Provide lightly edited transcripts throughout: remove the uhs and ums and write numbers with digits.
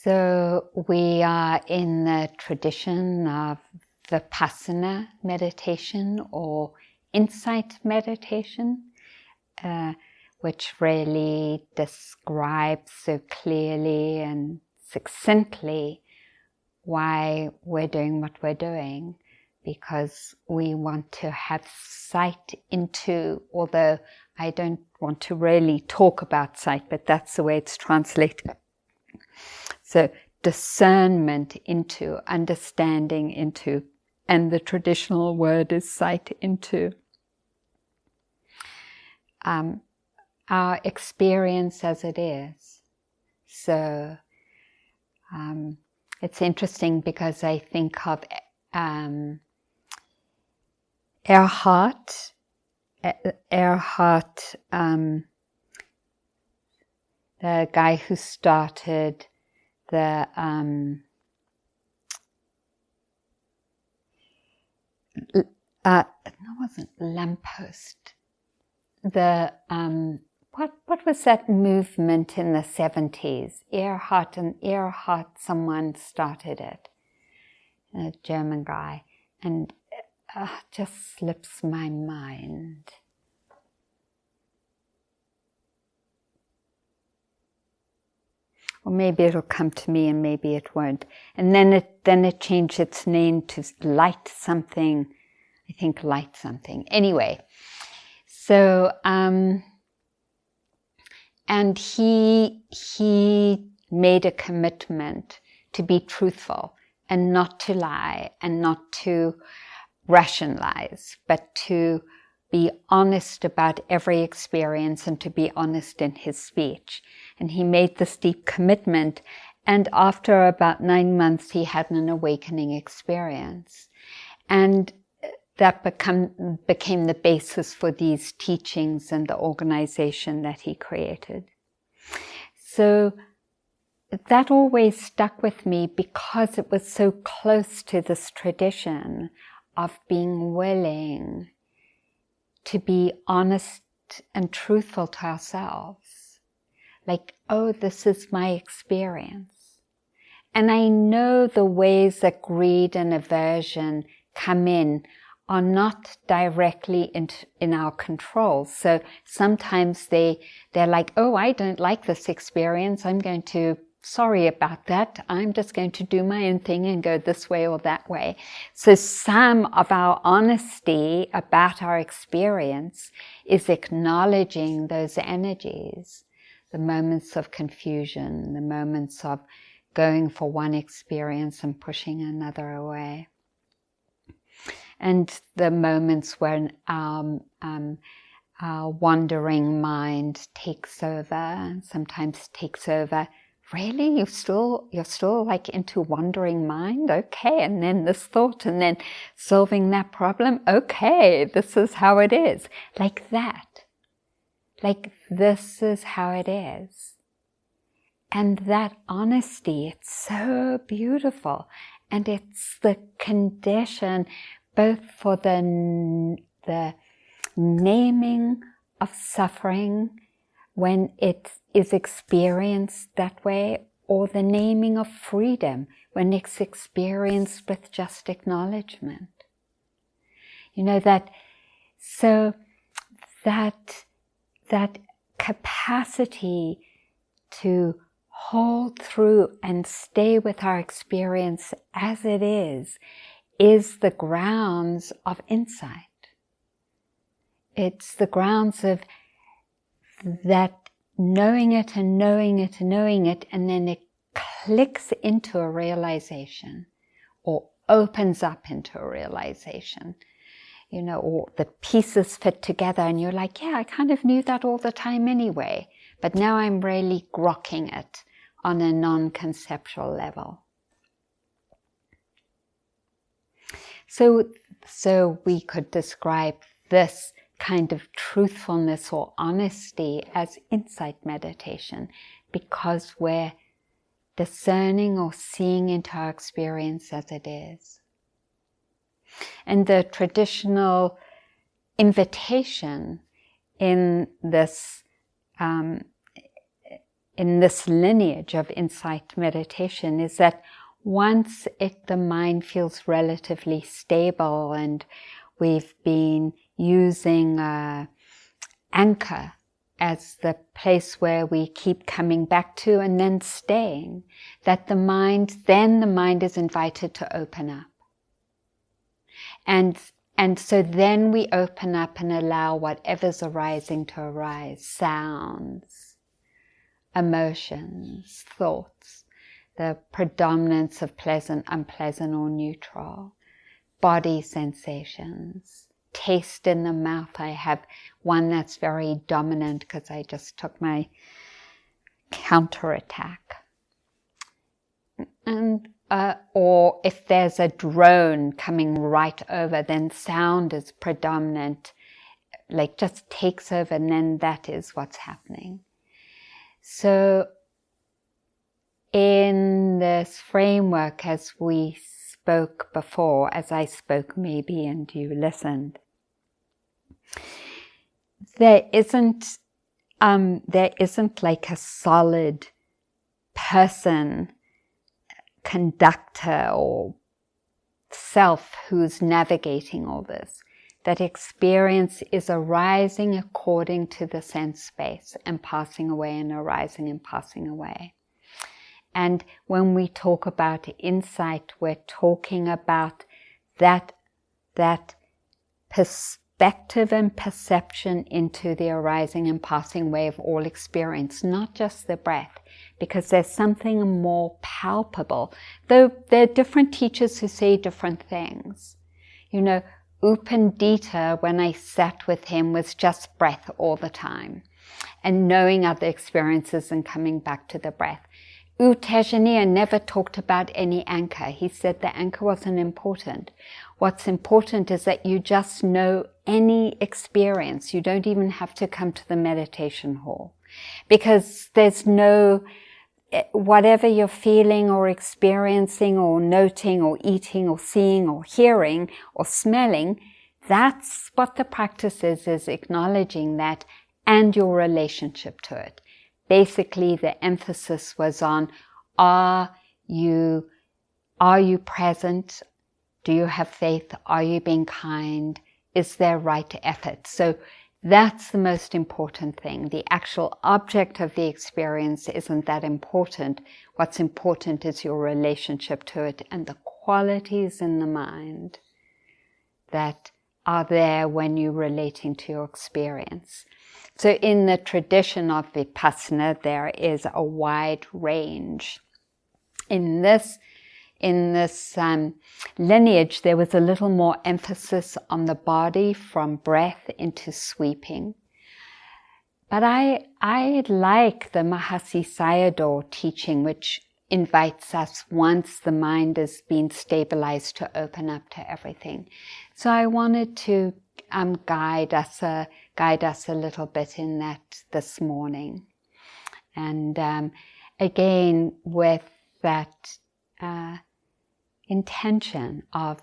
So we are in the tradition of Vipassana meditation or insight meditation, which really describes so clearly and succinctly why we're doing what we're doing, because we want to have sight into, although I don't want to really talk about sight, but that's the way it's translated. So discernment into, understanding into, and the traditional word is sight into. Our experience as it is. So it's interesting because I think of Erhard, the guy who started the it wasn't lamppost. The what was that movement in the 70s? Erhard, someone started it, a German guy, and just slips my mind. Or maybe it'll come to me and maybe it won't. And then it changed its name to Light something. I think Light something. Anyway, so and he made a commitment to be truthful and not to lie and not to rationalize, but to be honest about every experience and to be honest in his speech. And he made this deep commitment, and after about 9 months he had an awakening experience. And that became the basis for these teachings and the organization that he created. So that always stuck with me because it was so close to this tradition of being willing to be honest and truthful to ourselves. Like, oh, this is my experience. And I know the ways that greed and aversion come in are not directly in our control. So sometimes they're like, oh, I don't like this experience. Sorry about that. I'm just going to do my own thing and go this way or that way. So some of our honesty about our experience is acknowledging those energies, the moments of confusion, the moments of going for one experience and pushing another away. And the moments when our wandering mind takes over, and sometimes takes over. Really? You're still like into wandering mind? Okay. And then this thought, and then solving that problem. Okay. This is how it is. Like that. Like this is how it is. And that honesty, it's so beautiful. And it's the condition both for the naming of suffering when it is experienced that way, or the naming of freedom when it's experienced with just acknowledgement. You know, that capacity to hold through and stay with our experience as it is the grounds of insight. It's the grounds of that knowing it and knowing it and knowing it, and then it clicks into a realization or opens up into a realization, you know, or the pieces fit together and you're like, yeah, I kind of knew that all the time anyway, but now I'm really grokking it on a non-conceptual level. So we could describe this kind of truthfulness or honesty as insight meditation, because we're discerning or seeing into our experience as it is. And the traditional invitation in this in this lineage of insight meditation is that once the mind feels relatively stable, and we've been using anchor as the place where we keep coming back to and then staying, that the mind is invited to open up. And so then we open up and allow whatever's arising to arise, sounds, emotions, thoughts, the predominance of pleasant, unpleasant, or neutral, body sensations, taste in the mouth. I have one that's very dominant because I just took my counterattack. And or if there's a drone coming right over, then sound is predominant, like just takes over, and then that is what's happening. So in this framework, as we spoke before, as I spoke maybe and you listened, there isn't like a solid person, conductor or self who's navigating all this. That experience is arising according to the sense space and passing away and arising and passing away. And when we talk about insight, we're talking about that perspective and perception into the arising and passing away of all experience, not just the breath, because there's something more palpable. Though there are different teachers who say different things. You know, U Pandita, when I sat with him, was just breath all the time, and knowing other experiences and coming back to the breath. U Tejaniya never talked about any anchor. He said the anchor wasn't important. What's important is that you just know any experience. You don't even have to come to the meditation hall, because there's no, whatever you're feeling or experiencing or noting or eating or seeing or hearing or smelling, that's what the practice is acknowledging that and your relationship to it. Basically, the emphasis was on, are you present? Do you have faith? Are you being kind? Is there right effort? So that's the most important thing. The actual object of the experience isn't that important. What's important is your relationship to it and the qualities in the mind that are there when you're relating to your experience. So in the tradition of Vipassana, there is a wide range. In this lineage, there was a little more emphasis on the body from breath into sweeping. But I like the Mahasi Sayadaw teaching, which invites us, once the mind has been stabilized, to open up to everything. So I wanted to guide us a little bit in that this morning. And again, with that intention of,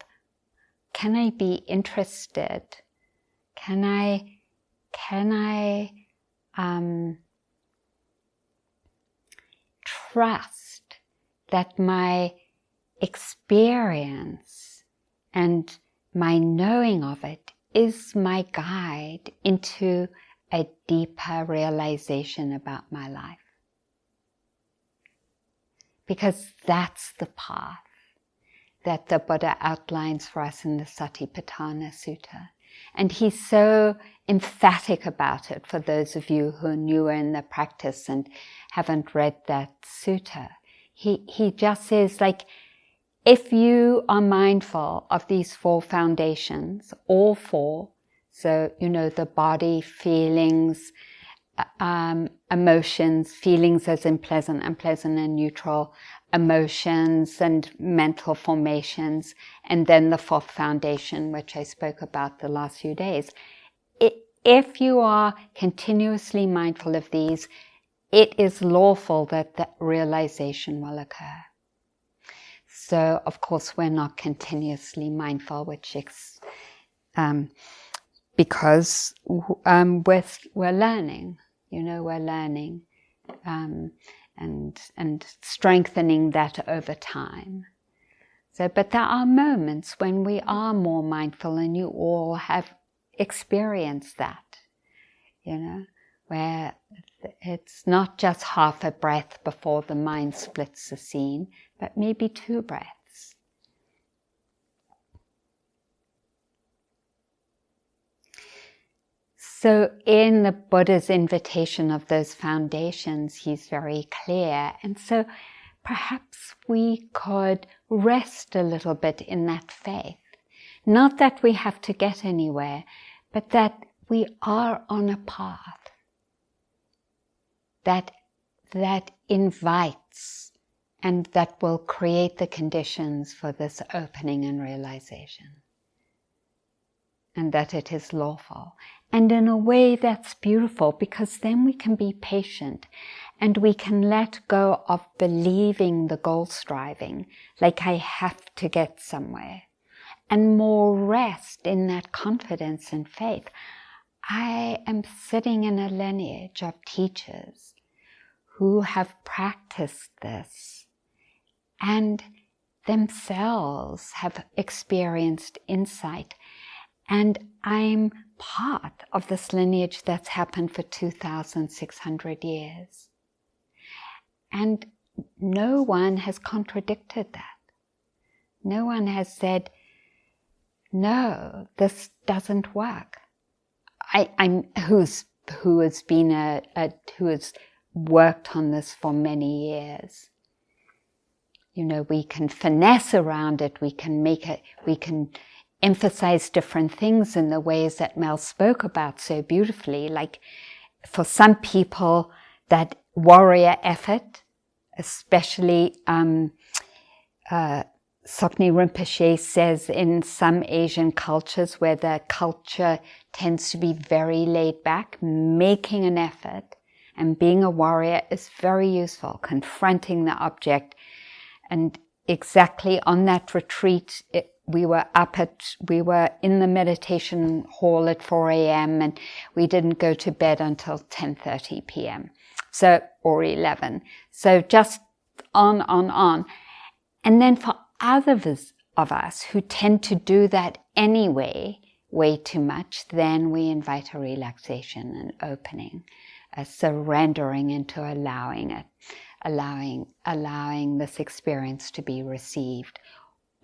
can I be interested? Can I trust that my experience and my knowing of it is my guide into a deeper realization about my life? Because that's the path that the Buddha outlines for us in the Satipatthana Sutta. And he's so emphatic about it for those of you who are newer in the practice and haven't read that sutta. He just says, like, if you are mindful of these four foundations, all four, so, you know, the body, feelings, emotions, feelings as in pleasant, unpleasant, and neutral, emotions and mental formations, and then the fourth foundation, which I spoke about the last few days. If you are continuously mindful of these, it is lawful that that realization will occur. So, of course, we're not continuously mindful, because we're learning. You know, we're learning. and strengthening that over time. So, but there are moments when we are more mindful, and you all have experienced that, where it's not just half a breath before the mind splits the scene, but maybe 2 breaths. So in the Buddha's invitation of those foundations, he's very clear. And so perhaps we could rest a little bit in that faith. Not that we have to get anywhere, but that we are on a path that invites and that will create the conditions for this opening and realization. And that it is lawful. And in a way that's beautiful, because then we can be patient and we can let go of believing the goal striving, like I have to get somewhere, and more rest in that confidence and faith. I am sitting in a lineage of teachers who have practiced this and themselves have experienced insight. And I'm part of this lineage that's happened for 2,600 years. And no one has contradicted that. No one has said, no, this doesn't work. Who has worked on this for many years. We can finesse around it, we can emphasize different things in the ways that Mel spoke about so beautifully. Like for some people, that warrior effort, especially Sokni Rinpoche says in some Asian cultures where the culture tends to be very laid back, making an effort and being a warrior is very useful, confronting the object. And exactly on that retreat, we were in the meditation hall at 4 a.m. and we didn't go to bed until 10:30 p.m. Or 11. So just on. And then for others of us who tend to do that anyway, way too much, then we invite a relaxation and opening, a surrendering into allowing it, allowing this experience to be received.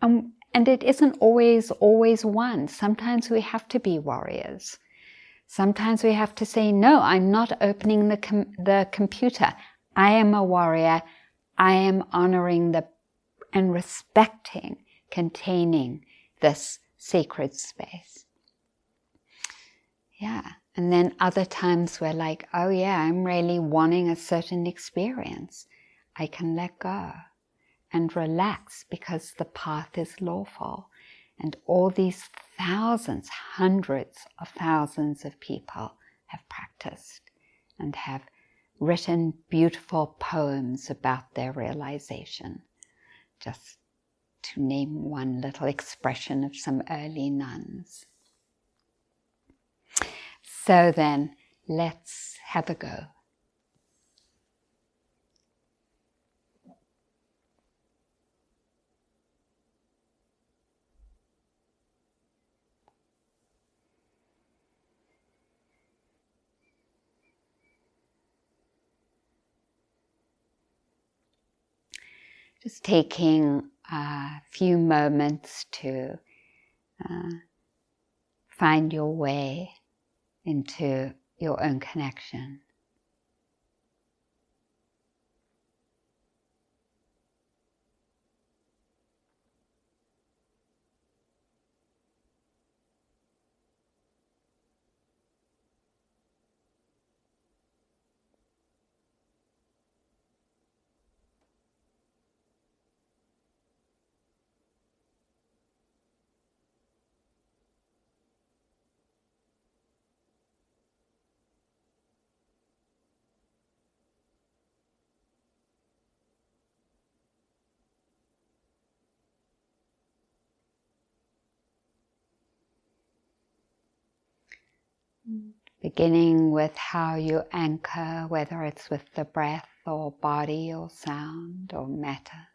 And it isn't always one. Sometimes we have to be warriors. Sometimes we have to say, no, I'm not opening the computer. I am a warrior. I am honoring and respecting, containing this sacred space. Yeah. And then other times we're like, oh yeah, I'm really wanting a certain experience. I can let go and relax because the path is lawful. And all these thousands, hundreds of thousands of people have practiced and have written beautiful poems about their realization. Just to name one little expression of some early nuns. So then, let's have a go. Just taking a few moments to find your way into your own connection. Beginning with how you anchor, whether it's with the breath or body or sound or matter.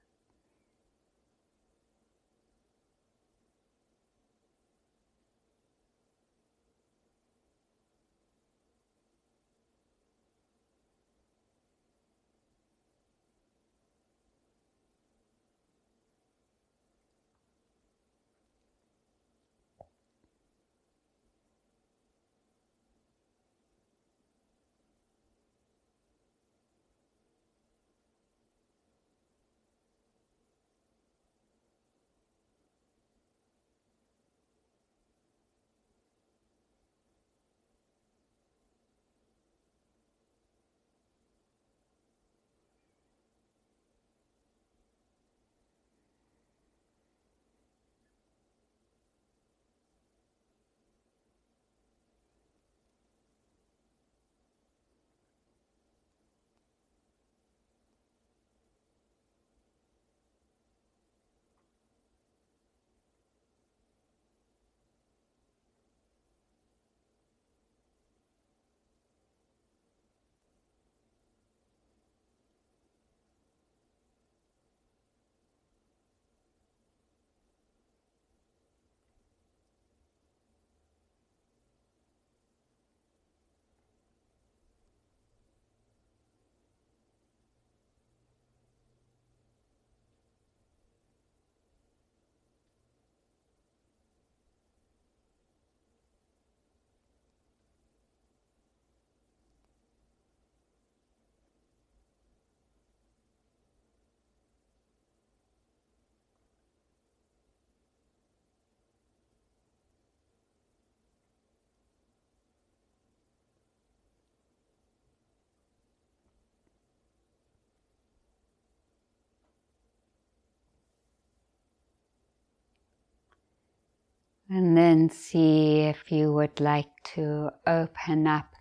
And then see if you would like to open up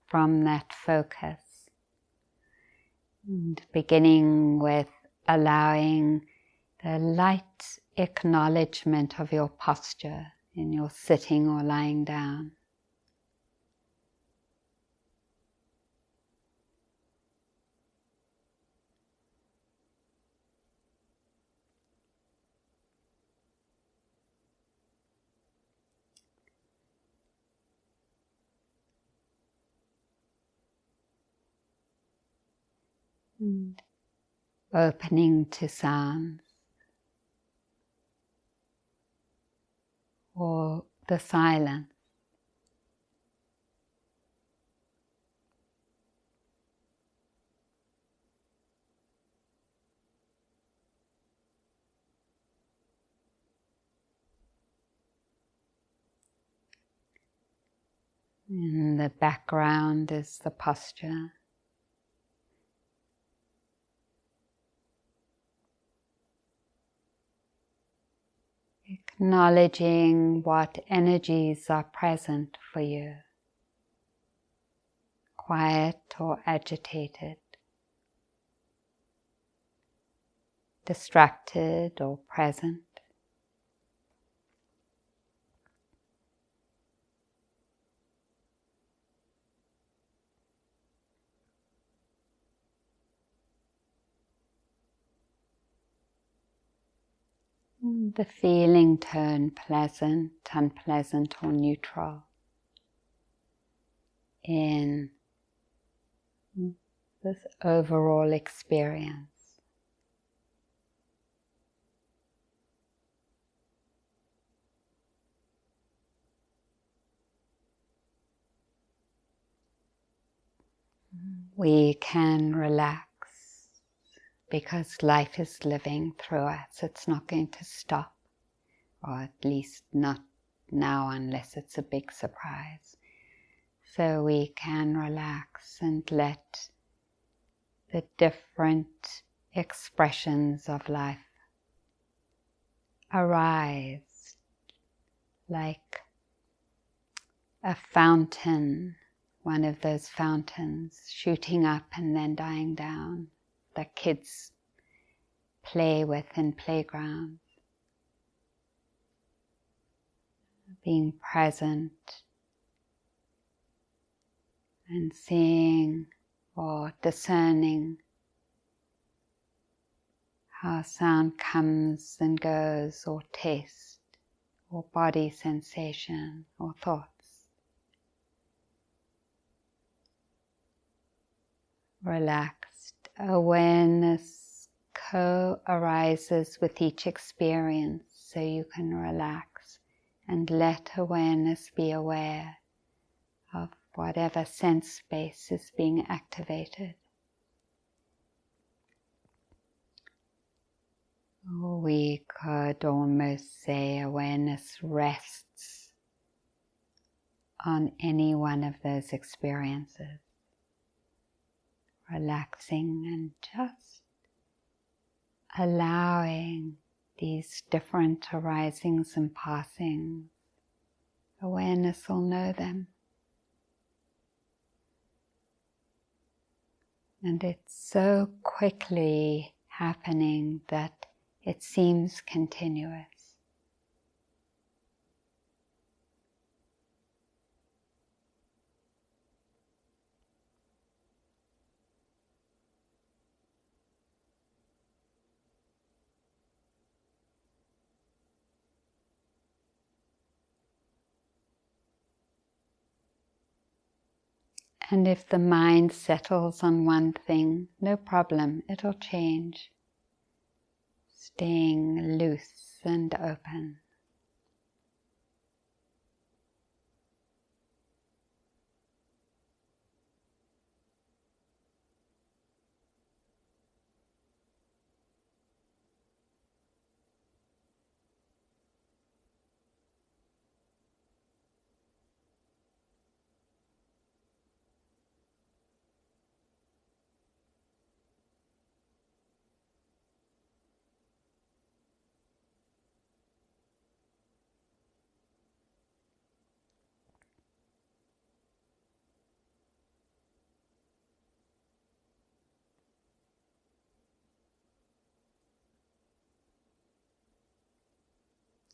from that focus. And beginning with allowing the light acknowledgement of your posture in your sitting or lying down. And opening to sounds or the silence. In the background is the posture. Acknowledging what energies are present for you, quiet or agitated, distracted or present. The feeling turn pleasant, unpleasant or neutral in this overall experience. We can relax because life is living through us. It's not going to stop, or at least not now unless it's a big surprise. So we can relax and let the different expressions of life arise like a fountain, one of those fountains shooting up and then dying down that kids play with in playgrounds. Being present and seeing or discerning how sound comes and goes, or taste, or body sensation, or thoughts. Relaxed awareness co-arises with each experience, so you can relax and let awareness be aware of whatever sense space is being activated. We could almost say awareness rests on any one of those experiences, relaxing and just allowing these different arisings and passings. Awareness will know them. And it's so quickly happening that it seems continuous. And if the mind settles on one thing, no problem, it'll change. Staying loose and open.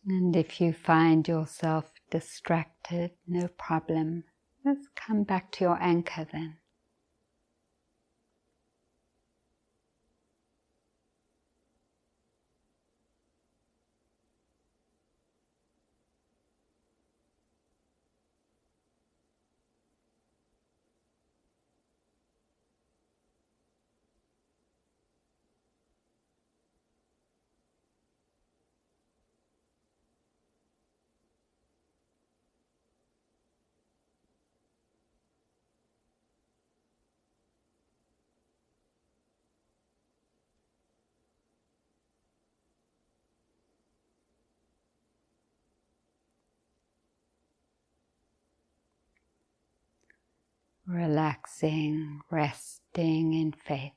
And if you find yourself distracted, no problem. Let's come back to your anchor then. Relaxing, resting in faith.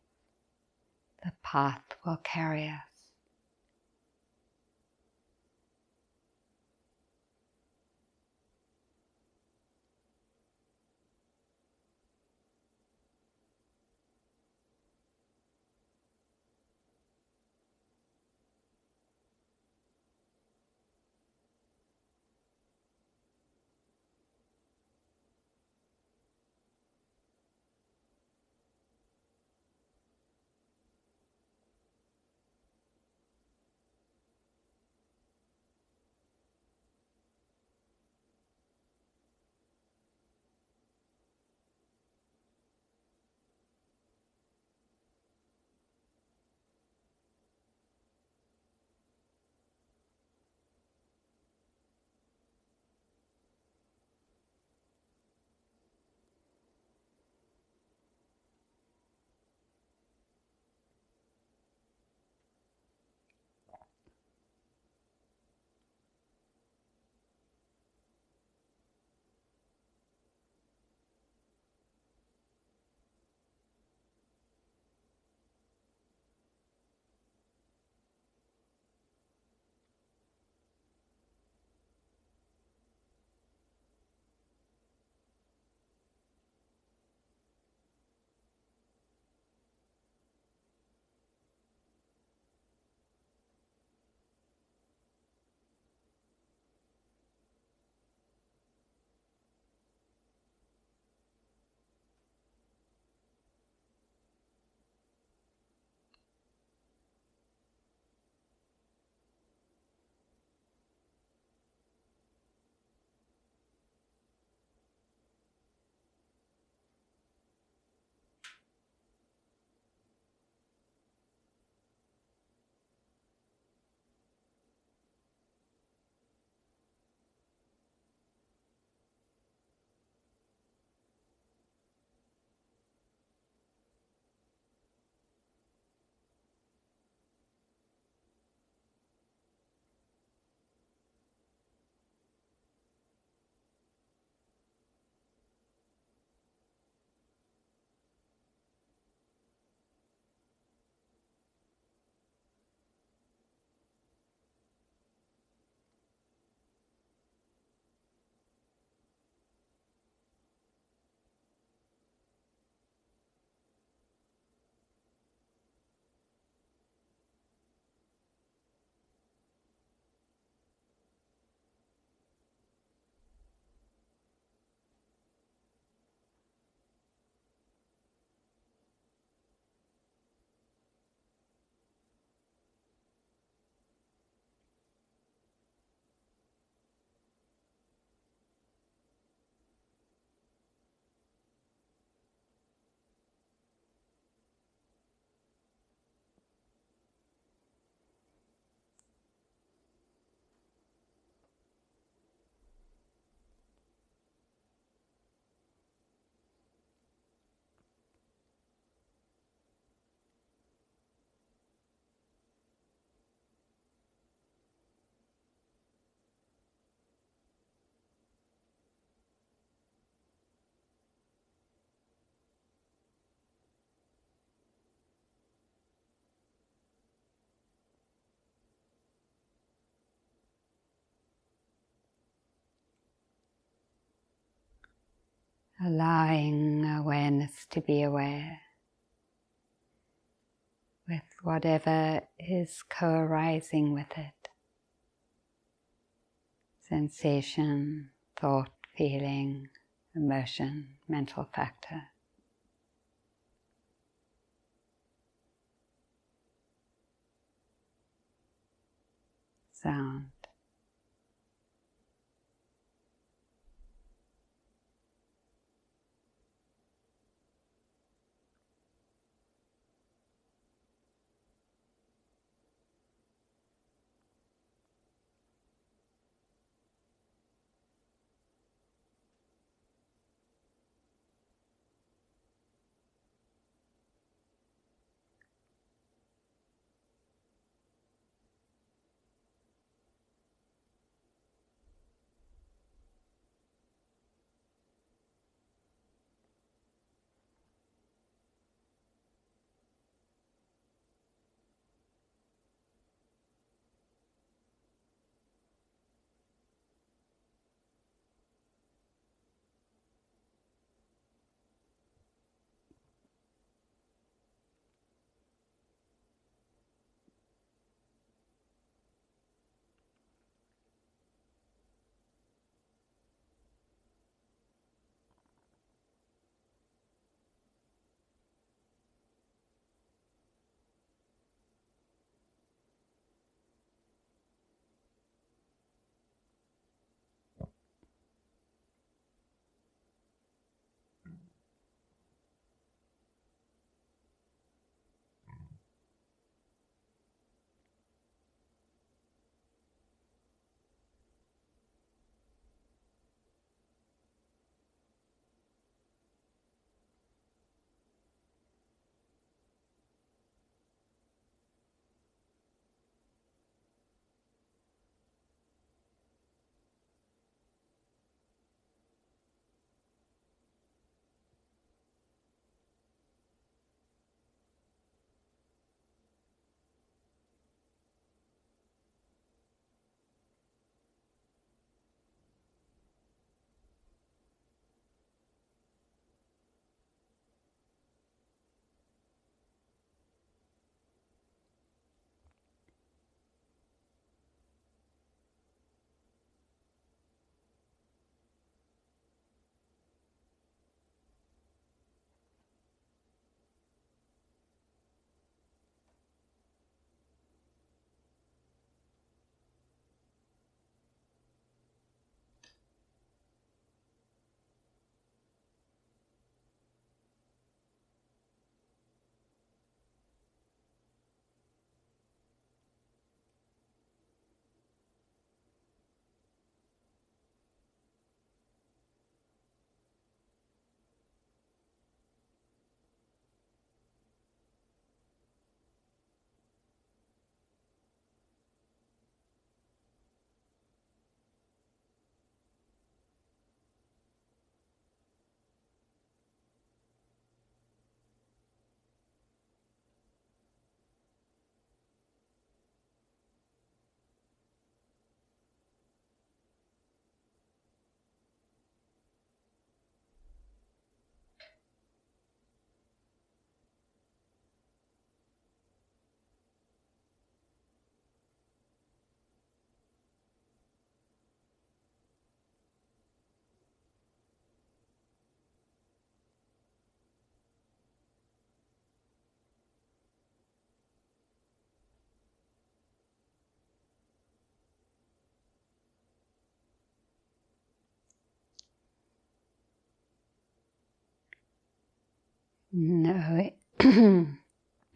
The path will carry us. allowing awareness to be aware with whatever is co-arising with it. Sensation, thought, feeling, emotion, mental factor. Sound.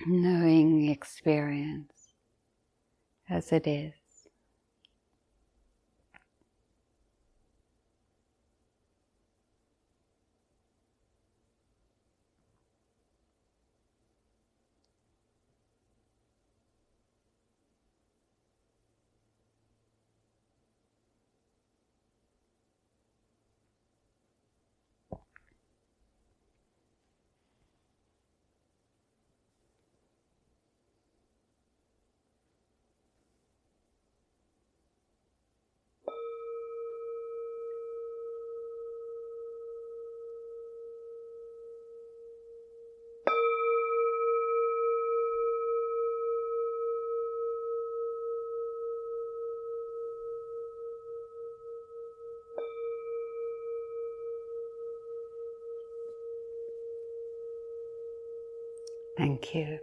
Knowing experience as it is. Thank you.